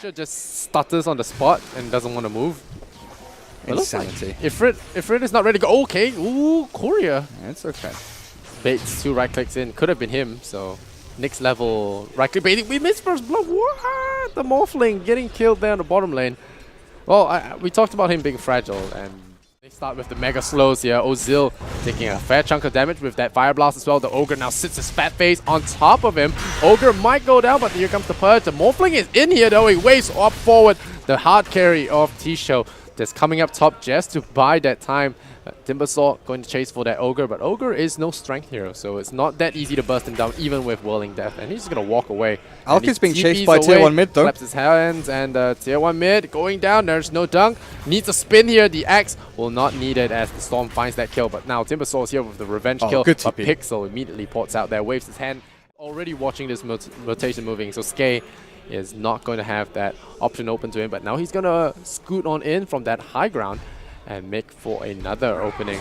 Tisha just stutters on the spot and doesn't want to move. Insanity. Like ifrit is not ready to go. Okay, ooh, Korea. Yeah, it's okay. Baits 2 right clicks in. Could have been him, so next level right click baiting. We missed first blood. What? The Morphling getting killed there in the bottom lane. Well, we talked about him being fragile, and they start with the mega slows here. Ozil taking a fair chunk of damage with that fire blast as well. The Ogre now sits his fat face on top of him. Ogre might go down, but here comes the purge. The Morphling is in here though. He waves up forward. The hard carry of TShow that's coming up top just to buy that time. Timbersaw going to chase for that Ogre, but Ogre is no strength hero, so it's not that easy to burst him down even with Whirling Death, and he's just going to walk away. Alka's being chased by tier 1 mid though. Claps his hands, and tier 1 mid going down. There's no dunk. Needs a spin here. The axe will not need it as the Storm finds that kill, but now Timbersaw is here with the revenge kill. Good but TP. Pixel immediately ports out there, waves his hand. Already watching this rotation moving, so Skay is not going to have that option open to him, but now he's going to scoot on in from that high ground and make for another opening.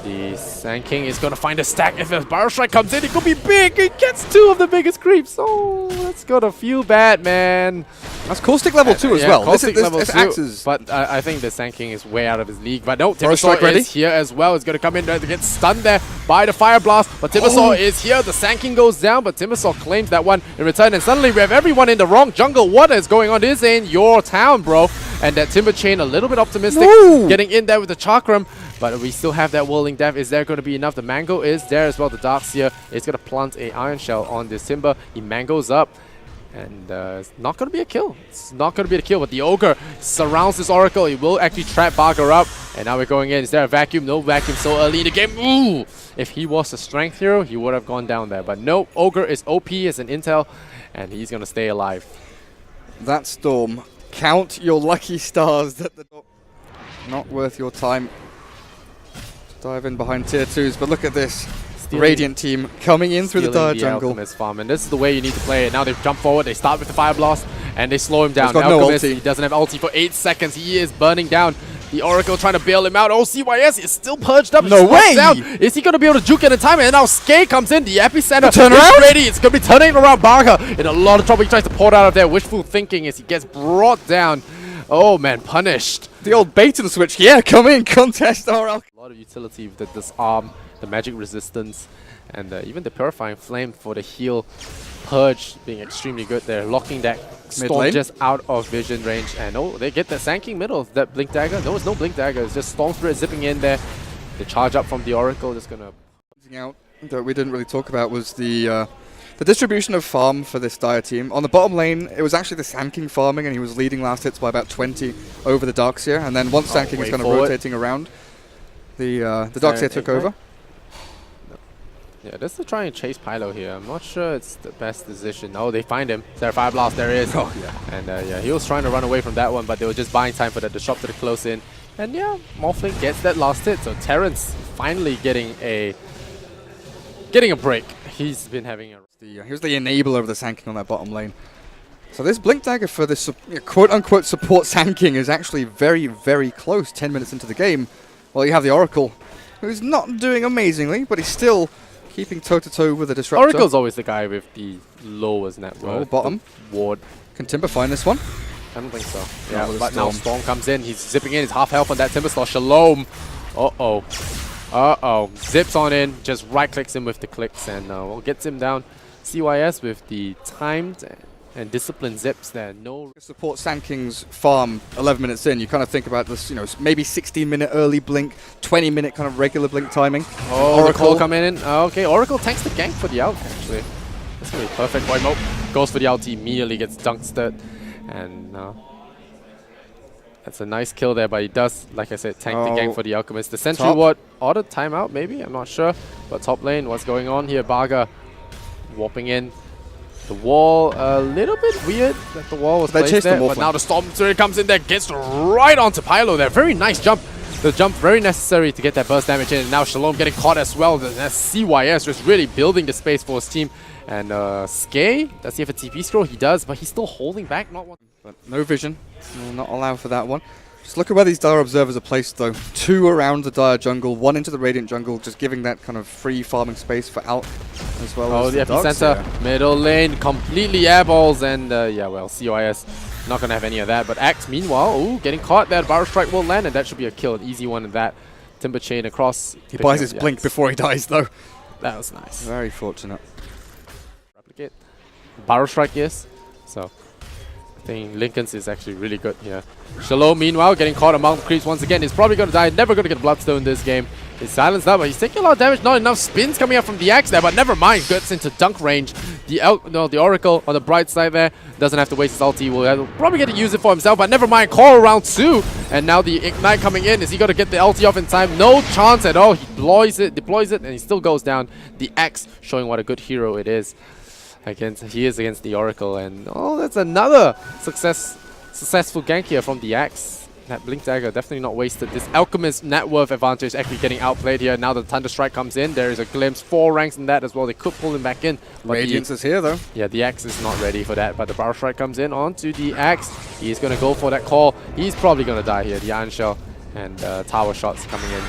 The Sand King is going to find a stack. If a Barrow Strike comes in, it could be big. He gets 2 of the biggest creeps. Oh, that's going to feel bad, man. That's Caustic level 2 as well. Caustic level 2, axes. but I think the Sand King is way out of his league. But no, Barrow Strike Timbersaw is here as well. It's going to come in there to get stunned there by the Fire Blast. But Timbersaw is here. The Sand King goes down, but Timbersaw claims that one in return. And suddenly we have everyone in the wrong jungle. What is going on? This ain't your town, bro. And that Timber Chain a little bit optimistic, getting in there with the Chakram. But we still have that Whirling Death. Is there going to be enough? The Mango is there as well. The Darkseer is going to plant a Iron Shell on this Timber. He mangoes up. And it's not going to be a kill. It's not going to be a kill. But the Ogre surrounds this Oracle. He will actually trap Barker up. And now we're going in. Is there a vacuum? No vacuum so early in the game. Ooh! If he was a strength hero, he would have gone down there. But no, Ogre is OP as an intel. And he's going to stay alive. That Storm. Count your lucky stars that the not worth your time. Dive in behind tier 2s, but look at this. Radiant team coming in through the Dire jungle. Alchemist farm, and this is the way you need to play it. Now they jump forward, they start with the Fire Blast, and they slow him down. He's got no ulti. He doesn't have ulti for 8 seconds. He is burning down. The Oracle trying to bail him out. Oh, CYS is still purged up. No way! Down. Is he going to be able to juke at a time? And now Skay comes in. The epicenter turn around? is ready. It's going to be turning around Barker in a lot of trouble. He tries to pour out of there. Wishful thinking as he gets brought down. Oh, man, punished. The old bait and switch. Yeah, come in, contest our Alka. A lot of utility with the disarm, the magic resistance, and even the Purifying Flame for the heal. Purge being extremely good there, locking that Storm just out of vision range. And oh, they get the Sand King middle of that Blink Dagger. No, it's no Blink Dagger. It's just Storm Spirit zipping in there. The charge up from the Oracle just gonna. Out that we didn't really talk about was the distribution of farm for this Dire team. On the bottom lane, it was actually the Sand King farming, and he was leading last hits by about 20 over the Darkseer. And then once Sand King is kind of rotating around, the Darkseer took over. Yeah, just to try and chase Pylo here. I'm not sure it's the best decision. Oh, they find him. There, Fire Blast, there he is. Oh, yeah. And yeah, he was trying to run away from that one, but they were just buying time for the Disruptor to close in. And yeah, Morphling gets that last hit. So Terrence finally getting a break. He's been having a... Here's the enabler of the Sand King on that bottom lane. So this Blink Dagger for this quote-unquote support Sand King is actually very, very close 10 minutes into the game. Well, you have the Oracle, who's not doing amazingly, but he's still keeping toe-to-toe with the Disruptor. Oracle's always the guy with the lowest net worth. Oh, bottom. Ward. Can Timber find this one? I don't think so. Yeah, No, but now Storm comes in. He's zipping in. He's half health on that Timbersaw. Shalom. Uh-oh. Uh-oh. Zips on in. Just right-clicks him with the clicks and well, gets him down. CYS with the timed and disciplined zips there. No support Sand King's farm 11 minutes in. You kind of think about this, you know, maybe 16-minute early blink, 20-minute kind of regular blink timing. Oh, Oracle coming in. Okay, Oracle tanks the gank for the out, actually. That's going to be perfect. Boy, Mope goes for the ulti, immediately gets dunkstered. And that's a nice kill there, but he does, like I said, tank the gank for the Alchemist. The Sentry Ward ordered timeout, maybe? I'm not sure. But top lane, what's going on here? Barga warping in. The wall, a little bit weird that the wall was placed there, but now the Storm Spirit comes in there, gets right onto Pylo there. Very nice jump. The jump very necessary to get that burst damage in. And now Shalom getting caught as well. That's CYS just really building the space for his team. And Skay, does he have a TP scroll? He does, but he's still holding back. But no vision. Will not allow for that one. Just look at where these Dire Observers are placed, though. 2 around the Dire jungle, 1 into the Radiant jungle, just giving that kind of free farming space for out as well as the epicenter, middle lane, completely airballs, and yeah, well, CYS not going to have any of that. But Axe, meanwhile, ooh, getting caught there. Barrel Strike will land, and that should be a kill. An easy one in that. Timber Chain across. He buys his blink before he dies, though. That was nice. Very fortunate. Replicate. Barrel Strike, yes. So, I think Lincoln's is actually really good here. Shalom, meanwhile, getting caught among the creeps once again. He's probably going to die. Never going to get Bloodstone this game. He's silenced up, but he's taking a lot of damage. Not enough spins coming up from the Axe there, but never mind. Gets into dunk range. The Oracle on the bright side there doesn't have to waste his ulti. Will probably get to use it for himself, but never mind. Call round 2, and now the Ignite coming in. Is he going to get the ulti off in time? No chance at all. He deploys it, and he still goes down. The Axe showing what a good hero it is. He is against the Oracle, and oh, that's another successful gank here from the Axe. That Blink Dagger definitely not wasted. This Alchemist net worth advantage actually getting outplayed here. Now the Thunder Strike comes in. There is a glimpse. 4 ranks in that as well. They could pull him back in. But Radiance is here, though. Yeah, the Axe is not ready for that. But the Barrel Strike comes in onto the Axe. He's going to go for that call. He's probably going to die here. The Iron Shell and Tower Shots coming in.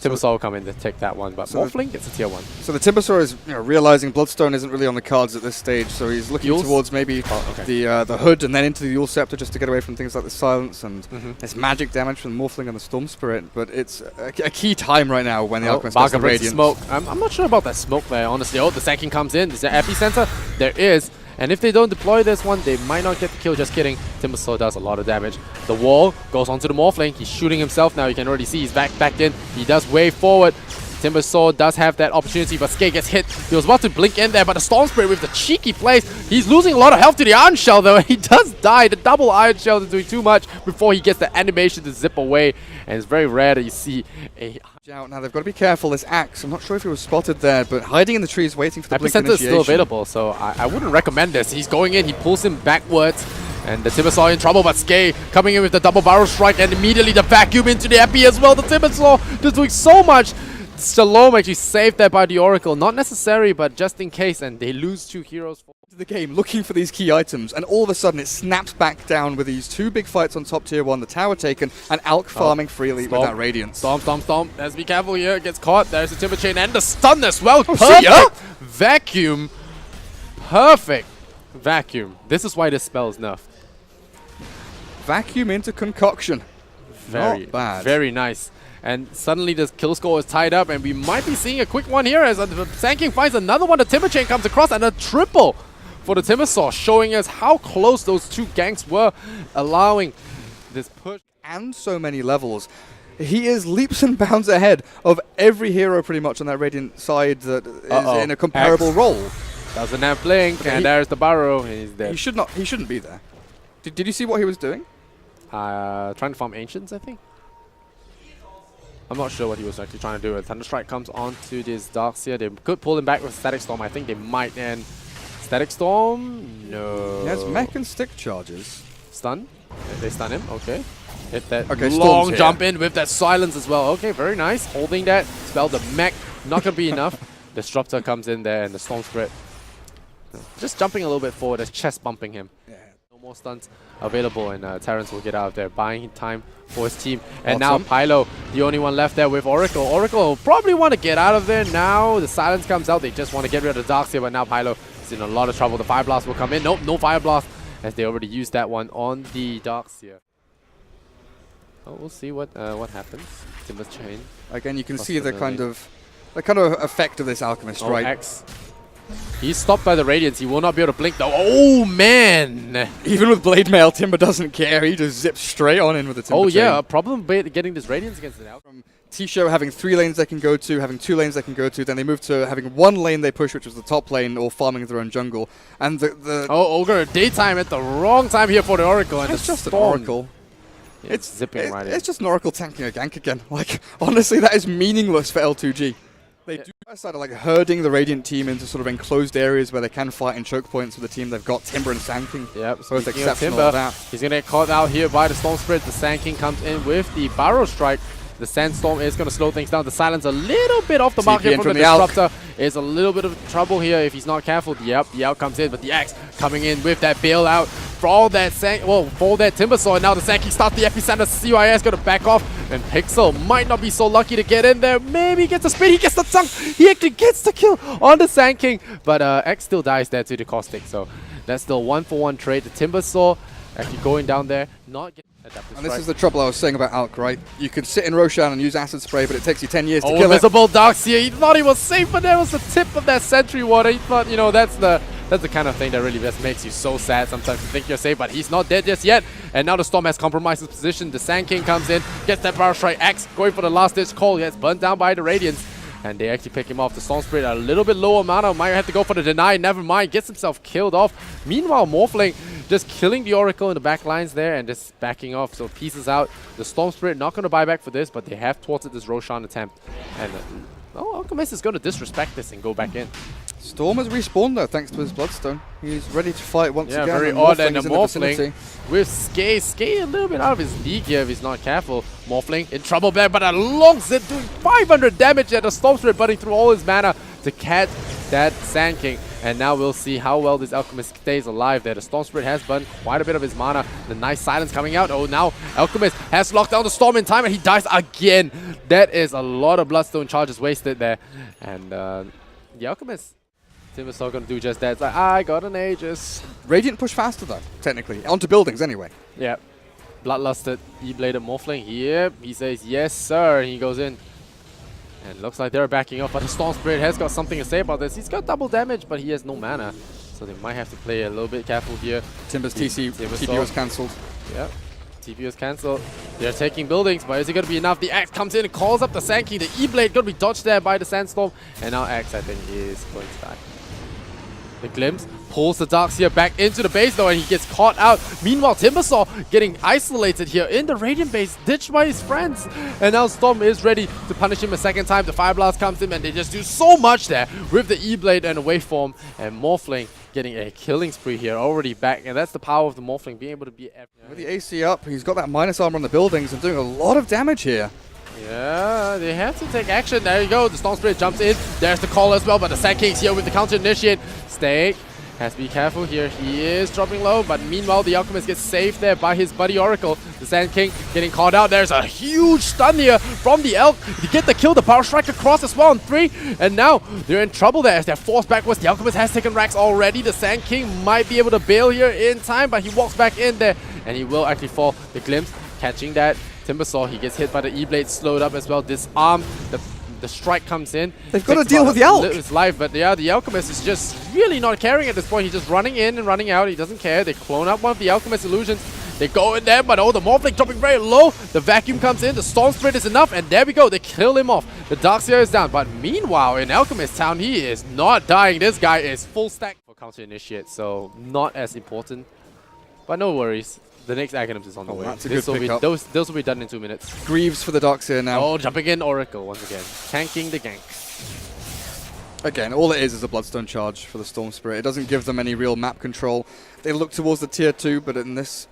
Timbersaw will come in to take that one, but Morphling gets a tier 1. So the Timbersaw is realizing Bloodstone isn't really on the cards at this stage, so he's looking towards maybe the Hood and then into the Yule Scepter just to get away from things like the Silence and this magic damage from the Morphling and the Storm Spirit. But it's a key time right now when the Alchemist does the Radiant. Smoke. I'm not sure about that smoke there, honestly. Oh, the Sanking comes in. Is there Epicenter? There is. And if they don't deploy this one, they might not get the kill. Just kidding. Timbersaw does a lot of damage. The wall goes onto the Morphling. He's shooting himself now. You can already see he's backed in. He does wave forward. Timbersaw does have that opportunity, but Skate gets hit. He was about to blink in there, but the Storm Spirit with the cheeky plays. He's losing a lot of health to the Iron Shell, though. He does die. The double Iron Shell is doing too much before he gets the animation to zip away. And it's very rare that you see a... Now they've got to be careful. This Axe, I'm not sure if he was spotted there, but hiding in the trees waiting for the blink initiation. Epicenter is still available, so I wouldn't recommend this. He's going in, he pulls him backwards, and the Timbersaw in trouble, but Skate coming in with the double Barrel Strike, and immediately the vacuum into the Epi as well. The Timbersaw just doing so much. Shalom actually saved that by the Oracle. Not necessary, but just in case, and they lose 2 heroes. The game looking for these key items, and all of a sudden it snaps back down with these 2 big fights on top tier 1, the tower taken, and Alk farming freely with that Radiance. Stomp. Let's be careful here. Gets caught. There's the Timber Chain and the stun as well. Perfect vacuum. Perfect vacuum. This is why this spell is nerfed. Vacuum into concoction. Not bad. Very nice. And suddenly the kill score is tied up, and we might be seeing a quick one here as the Sanking finds another one. The Timber Chain comes across, and a triple for the Timbersaw, showing us how close those 2 ganks were, allowing this push. And so many levels. He is leaps and bounds ahead of every hero pretty much on that Radiant side that is in a comparable role. Doesn't have Blink, and there's the Barrow, and he's dead. He shouldn't be there. Did you see what he was doing? Trying to farm Ancients, I think. I'm not sure what he was actually trying to do. Thunder Strike comes onto this Darkseer. They could pull him back with Static Storm. I think they might end. Static Storm? No. He has mech and stick charges. Stun? They stun him. Okay. Hit that long jump in with that Silence as well. Okay, very nice. Holding that. Spell the mech. Not going to be enough. Disruptor comes in there and the Storm Spirit. Just jumping a little bit forward. As chest bumping him. Yeah. No more stuns available, and Terrence will get out of there, buying time for his team. And now Pillo, the only one left there with Oracle. Oracle will probably want to get out of there now. The Silence comes out. They just want to get rid of the Darkseer, but now Pillo is in a lot of trouble. The Fire Blast will come in. Nope, no Fire Blast, as they already used that one on the Darkseer. Oh, we'll see what happens. Timber's Chain. Again, you can see the kind of effect of this Alchemist, right? X. He's stopped by the Radiance. He will not be able to blink though. Oh man! Even with Blade Mail, Timber doesn't care. He just zips straight on in with the Timber Chain. Yeah, a problem getting this Radiance against it out. From TShow having 3 lanes they can go to, having 2 lanes they can go to, then they move to having 1 lane they push, which was the top lane, or farming their own jungle. And Ogre daytime at the wrong time here for the Oracle. And it's just an Oracle. Yeah, it's zipping right in. It's just an Oracle tanking a gank again. Like, honestly, that is meaningless for L2G. They do start like herding the Radiant team into sort of enclosed areas where they can fight in choke points with the team. They've got Timber and Sanking. Yep, so it's exceptional at that. He's going to get caught out here by the Storm Spirit. The Sanking comes in with the Barrow Strike. The Sandstorm is going to slow things down. The Silence a little bit off the mark here from the Disruptor. Is a little bit of trouble here if he's not careful. Yep, the Out comes in, but the Axe coming in with that bailout for all that for that Timbersaw. Now the Sanking starts the Epicenter. CYS going to back off, and Pixel might not be so lucky to get in there. Maybe he gets the spin. He gets the chunk. He actually gets the kill on the Sanking, but X still dies there to the Caustic. So that's still 1-for-1 trade. The Timbersaw Actually going down there, not getting adaptive And this strike. is the trouble I was saying about Alk, right? You can sit in Roshan and use Acid Spray, but it takes you 10 years to kill it. Invisible Darks here. He thought he was safe, but there was the tip of that Sentry Water. He thought, you know, that's the kind of thing that really just makes you so sad sometimes to think you're safe, but he's not dead just yet. And now the Storm has compromised his position. The Sand King comes in, gets that Barrel Strike Axe, going for the last ditch call. Gets burnt down by the Radiance. And they actually pick him off. The Storm Spirit a little bit lower mana. Might have to go for the deny. Never mind. Gets himself killed off. Meanwhile, Morphling just killing the Oracle in the back lines there and just backing off. So pieces out. The Storm Spirit not going to buy back for this, but they have thwarted this Roshan attempt. And Alchemist is going to disrespect this and go back in. Storm has respawned though, thanks to his Bloodstone. He's ready to fight once again. Yeah, very odd. And the Morphling with Skay. Skay a little bit out of his league here if he's not careful. Morphling in trouble there, but a long zip doing 500 damage at the Storm Spirit, burning through all his mana to catch that Sand King. And now we'll see how well this Alchemist stays alive there. The Storm Spirit has burned quite a bit of his mana. The nice silence coming out. Oh, now Alchemist has locked down the Storm in time and he dies again. That is a lot of Bloodstone charges wasted there. And the Alchemist, Timbersaw gonna do just that. It's like, I got an Aegis. Radiant push faster though, technically. Onto buildings anyway. Yeah. Bloodlusted E-Bladed Morphling. Yep. He says, yes, sir. And he goes in. And looks like they're backing up, but the Storm Spirit has got something to say about this. He's got double damage, but he has no mana. So they might have to play a little bit careful here. Timber's TP was cancelled. Yep. TP was cancelled. They're taking buildings, but is it going to be enough? The Axe comes in and calls up the Sand King. The E-Blade going to be dodged there by the Sandstorm. And now Axe, I think, is going to die. The Glimpse pulls the Darkseer back into the base though, and he gets caught out. Meanwhile, Timbersaw getting isolated here in the Radiant base, ditched by his friends. And now Storm is ready to punish him a second time. The Fire Blast comes in, and they just do so much there with the E-Blade and the Waveform. And Morphling getting a killing spree here, already back. And that's the power of the Morphling, being able to be... With the AC up, he's got that minus armor on the buildings and doing a lot of damage here. Yeah, they have to take action. There you go. The Storm Spirit jumps in. There's the call as well, but the Sand King's here with the counter initiate. Stake has to be careful here. He is dropping low, but meanwhile, the Alchemist gets saved there by his buddy Oracle. The Sand King getting caught out. There's a huge stun here from the Elk to get the kill. The Power Strike across as well on 3. And now they're in trouble there as they're forced backwards. The Alchemist has taken racks already. The Sand King might be able to bail here in time, but he walks back in there and he will actually fall. The Glimpse catching that. Timbersaw, he gets hit by the E-Blade, slowed up as well, disarmed. The strike comes in. They've got to deal with the Elk. His life, but yeah, the Alchemist is just really not caring at this point. He's just running in and running out. He doesn't care. They clone up one of the Alchemist illusions. They go in there, but oh, the Morphling dropping very low. The Vacuum comes in. The Storm Spirit is enough, and there we go. They kill him off. The Darkseer is down, but meanwhile, in Alchemist Town, he is not dying. This guy is full stack for counter initiate, so not as important. But no worries. The next Aghanim's is on the way. That's a good pickup. Those will be done in 2 minutes. Greaves for the Darkseer now. Oh, jumping in Oracle once again. Tanking the gank. Again, all it is a Bloodstone charge for the Storm Spirit. It doesn't give them any real map control. They look towards the tier 2, but in this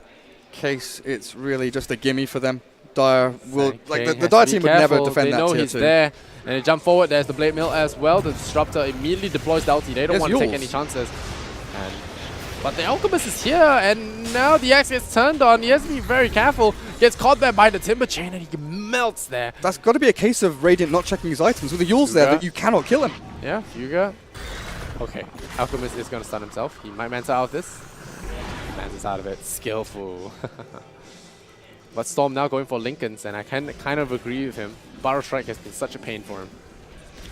case, it's really just a gimme for them. Dire will, like the Dire team would never defend that tier 2. They know he's there, and they jump forward. There's the Blade Mill as well. The Disruptor immediately deploys the ulti. They don't want to take any chances. But the Alchemist is here, and now the Axe gets turned on. He has to be very careful. Gets caught there by the Timber Chain, and he melts there. That's got to be a case of Radiant not checking his items. With the Yules there, that you cannot kill him. Yeah, Fuga. Okay, Alchemist is going to stun himself. He might Manta out of this. He Mantas out of it. Skillful. But Storm now going for Lincolns, and I can kind of agree with him. Barrel Strike has been such a pain for him.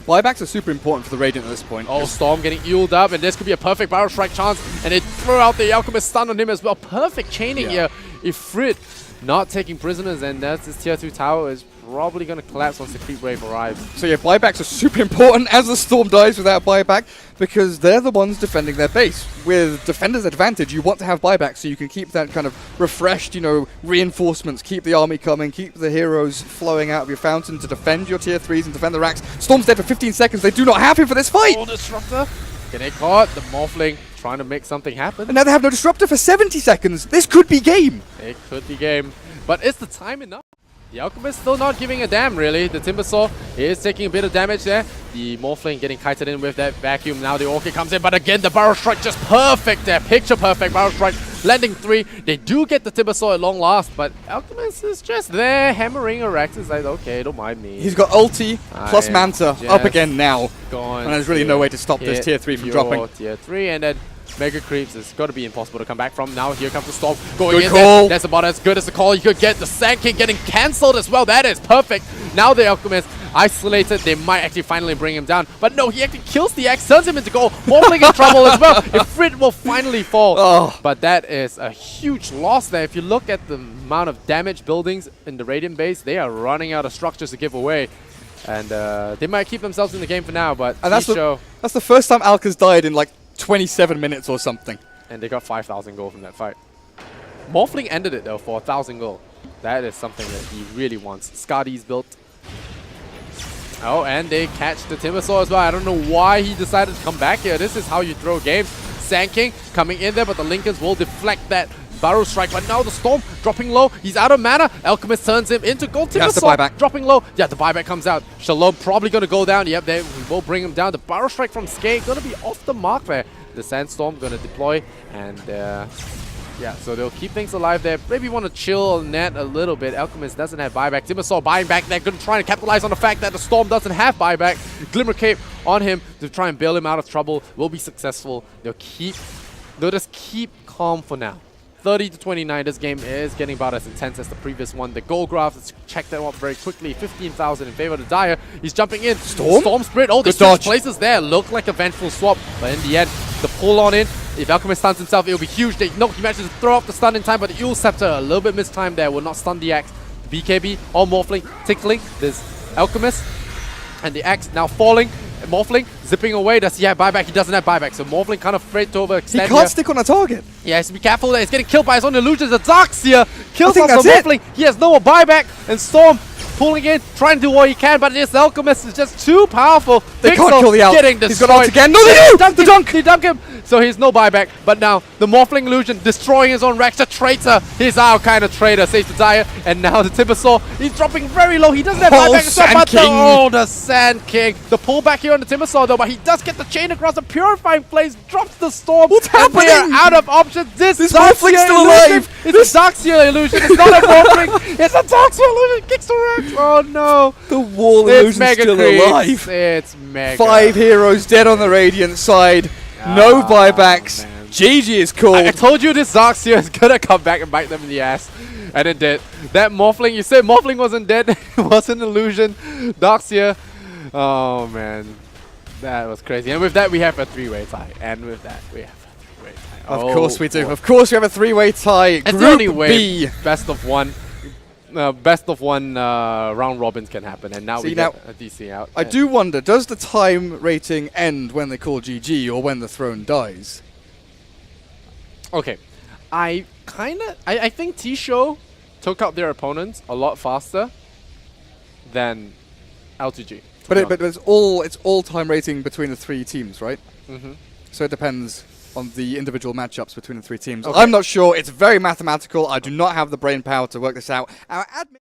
Buybacks are super important for the Radiant at this point. Oh, Storm getting Euled up, and this could be a perfect Barrel Strike chance. And they throw out the Alchemist stun on him as well. Perfect chaining here. Ifrit not taking prisoners, and that's his tier 2 tower is probably going to collapse once the creep wave arrives. So yeah, buybacks are super important as the Storm dies without buyback, because they're the ones defending their base. With defender's advantage, you want to have buybacks so you can keep that kind of refreshed, you know, reinforcements, keep the army coming, keep the heroes flowing out of your fountain to defend your tier 3s and defend the racks. Storm's dead for 15 seconds. They do not have him for this fight. Oh, Disruptor getting caught. The Morphling trying to make something happen. And now they have no Disruptor for 70 seconds. This could be game. It could be game. But is the time enough? The Alchemist still not giving a damn, really. The Timbersaw is taking a bit of damage there. The Morphling getting kited in with that Vacuum. Now the Orchid comes in, but again, the Barrel Strike just perfect there. Picture perfect Barrel Strike, landing 3. They do get the Timbersaw at long last, but Alchemist is just there, hammering a Rex. It's like, okay, don't mind me. He's got ulti plus Manta up again now. Gone. And there's really no way to stop this tier 3 from dropping. Tier 3, and then Mega Creeps is got to be impossible to come back from. Now here comes the Storm going Good in call. there. That's about as good as the call you could get. The Sand King getting cancelled as well. That is perfect. Now the Alchemist isolated. They might actually finally bring him down. But no, he actually kills the X, turns him into gold. Morphling in trouble as well. Ifrit will finally fall. Oh. But that is a huge loss there. If you look at the amount of damage buildings in the Radiant base, they are running out of structures to give away. And they might keep themselves in the game for now, but And that's TShow, the first time Alka's died in like 27 minutes or something. and they got 5,000 gold from that fight. Morphling ended it though for 1,000 gold. That is something that he really wants. Skadi's built. Oh, and they catch the Timbersaw as well. I don't know why he decided to come back here. This is how you throw games. Sand King coming in there, but the Lincolns will deflect that Barrow Strike. But now the Storm dropping low. He's out of mana. Alchemist turns him into gold. That's the Timbersaw buyback. dropping low. Yeah, the buyback comes out. Shalom probably going to go down. Yep, they will bring him down. The Barrow Strike from Skate going to be off the mark there. The Sandstorm going to deploy, and yeah, so they'll keep things alive there. Maybe want to chill net a little bit. Alchemist doesn't have buyback. Timbersaw buying back. They're going to try and capitalize on the fact that the Storm doesn't have buyback. Glimmer Cape on him to try and bail him out of trouble. Will be successful. They'll just keep calm for now. 30 to 29. This game is getting about as intense as the previous one. The goal graph, let's check that out very quickly. 15,000 in favor of the Dire. He's jumping in. Storm Spirit. Oh, they switched places there. Looked like a vengeful swap, but in the end, the pull on in. If Alchemist stuns himself, it'll be huge. He manages to throw off the stun in time, but the Eel Scepter, a little bit mistimed there, will not stun the Axe. BKB or Morphling tickling this Alchemist, and the Axe now falling. Morphling zipping away. Does he have buyback? He doesn't have buyback, so Morphling kind of afraid to overextend. He can't stick on a target. Yeah, he has to be careful there. He's getting killed by his own illusions. The Darkseer kills I think off the that's Morphling. He has no more buyback, and Storm pulling in, trying to do what he can, but this Alchemist is just too powerful. They can't kill the Alch. Getting destroyed. He's got ult again. No, they do! They dunk him. So he's no buyback, but now the Morphling illusion destroying his own Rex. A traitor. He's our kind of traitor. Saves the Dire, and now the Timbersaw. He's dropping very low. He doesn't have buyback. The Sand King. The pullback here on the Timbersaw though, but he does get the chain across. The Purifying Flames drops the Storm. What's happening? They are out of options. This Morphling's still alive. It's a Darkseer illusion. It's not a Morphling. It's a Darkseer illusion. Kicks the Rex. Oh no. The wall illusion's still alive. It's mega. 5 heroes dead on the Radiant side. No buybacks. Man. GG is called. I told you this Darkseer is gonna come back and bite them in the ass. And it did. That Morphling, you said Morphling wasn't dead. It was an illusion. Darkseer. Oh man. That was crazy. And with that we have a 3-way tie. And with that we have a 3-way tie. Of course we do. Of course we have a 3-way tie. It's the only way best of one round robins can happen, and now we get a DC out. I do wonder, does the time rating end when they call GG or when the throne dies? Okay, I think TShow took out their opponents a lot faster than LTG. But it's all time rating between the 3 teams, right? Mm-hmm. So it depends on the individual matchups between the 3 teams. Okay. I'm not sure. It's very mathematical. I do not have the brain power to work this out. Our admin